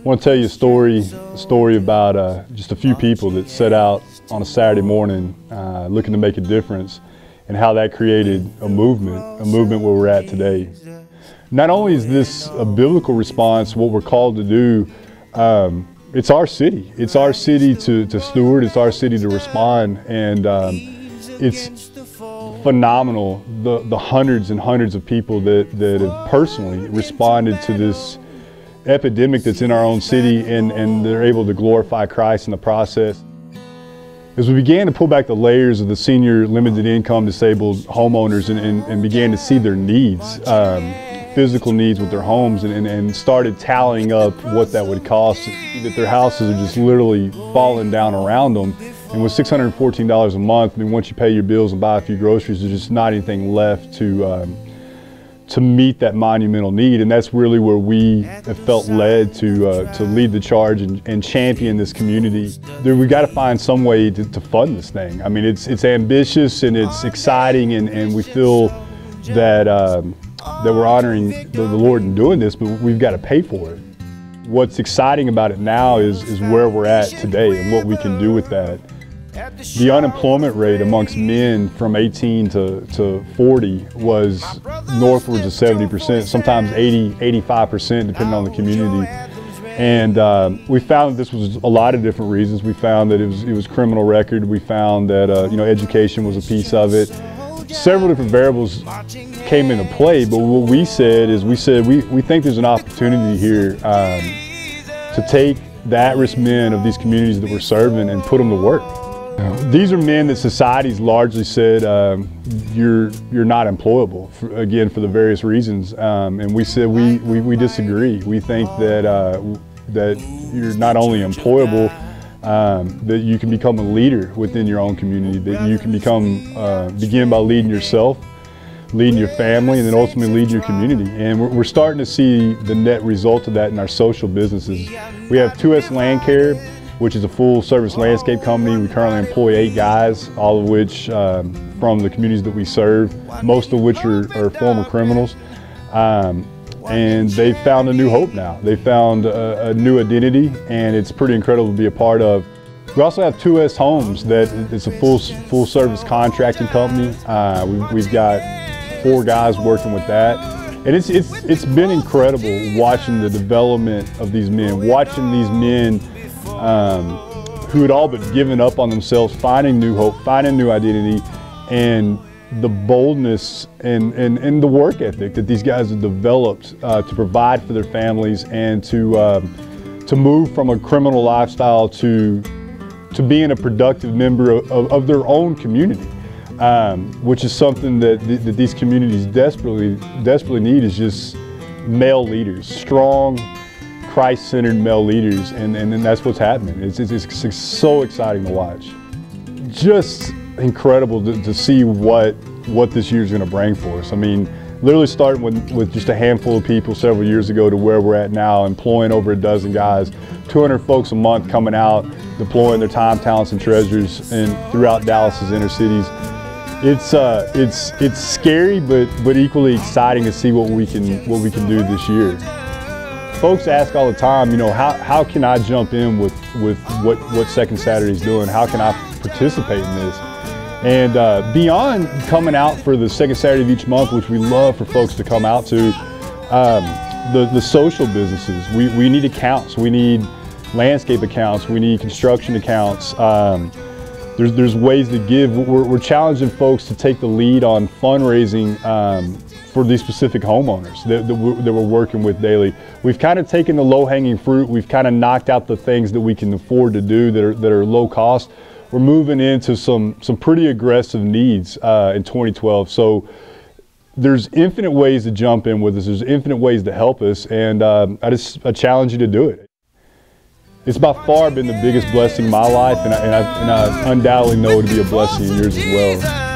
want to tell you a story about just a few people that set out on a Saturday morning looking to make a difference, and how that created a movement where we're at today. Not only is this a biblical response, what we're called to do, it's our city. It's our city to steward, it's our city to respond, and it's phenomenal, the hundreds and hundreds of people that have personally responded to this epidemic that's in our own city, and they're able to glorify Christ in the process. As we began to pull back the layers of the senior limited income disabled homeowners and began to see their needs, physical needs with their homes, and started tallying up what that would cost, that their houses are just literally falling down around them. And with $614 a month, I mean, once you pay your bills and buy a few groceries, there's just not anything left to meet that monumental need. And that's really where we have felt led to lead the charge and champion this community. We've got to find some way to fund this thing. I mean, it's ambitious and it's exciting, and we feel that that we're honoring the Lord in doing this, but we've got to pay for it. What's exciting about it now is where we're at today and what we can do with that. The unemployment rate amongst men from 18 to 40 was northwards of 70%, sometimes 80, 85%, depending on the community. And we found that this was a lot of different reasons. We found that it was criminal record. We found that education was a piece of it. Several different variables came into play, but what we said is we think there's an opportunity here to take the at-risk men of these communities that we're serving and put them to work. These are men that society's largely said you're not employable, again, for the various reasons, and we said we disagree. We think that you're not only employable, that you can become a leader within your own community, that you can begin by leading yourself, leading your family, and then ultimately leading your community. And we're starting to see the net result of that in our social businesses. We have 2S Land Care, which is a full-service landscape company. We currently employ 8 guys, all of which from the communities that we serve, most of which are former criminals. And they've found a new hope now. They found a new identity, and it's pretty incredible to be a part of. We also have 2S Homes, that it's a full-service contracting company. We've got 4 guys working with that. And it's been incredible watching the development of these men, watching these men who had all but given up on themselves, finding new hope, finding new identity, and the boldness and the work ethic that these guys have developed to provide for their families, and to move from a criminal lifestyle to being a productive member of their own community, which is something that these communities desperately need, is just male leaders, strong, Christ-centered male leaders, and that's what's happening. It's so exciting to watch. Just incredible to see what this year's going to bring for us. I mean, literally starting with just a handful of people several years ago to where we're at now, employing over a dozen guys, 200 folks a month coming out, deploying their time, talents, and treasures throughout Dallas's inner cities. It's scary, but equally exciting to see what we can do this year. Folks ask all the time, how can I jump in with what 2nd Saturday is doing? How can I participate in this? And beyond coming out for the 2nd Saturday of each month, which we love for folks to come out to, the social businesses, we need accounts, we need landscape accounts, we need construction accounts. There's ways to give. We're challenging folks to take the lead on fundraising for these specific homeowners that we're working with daily. We've kind of taken the low-hanging fruit. We've kind of knocked out the things that we can afford to do that are low cost. We're moving into some pretty aggressive needs in 2012. So there's infinite ways to jump in with us. There's infinite ways to help us, and I challenge you to do it. It's by far been the biggest blessing in my life, and I undoubtedly know it'll be a blessing in yours as well.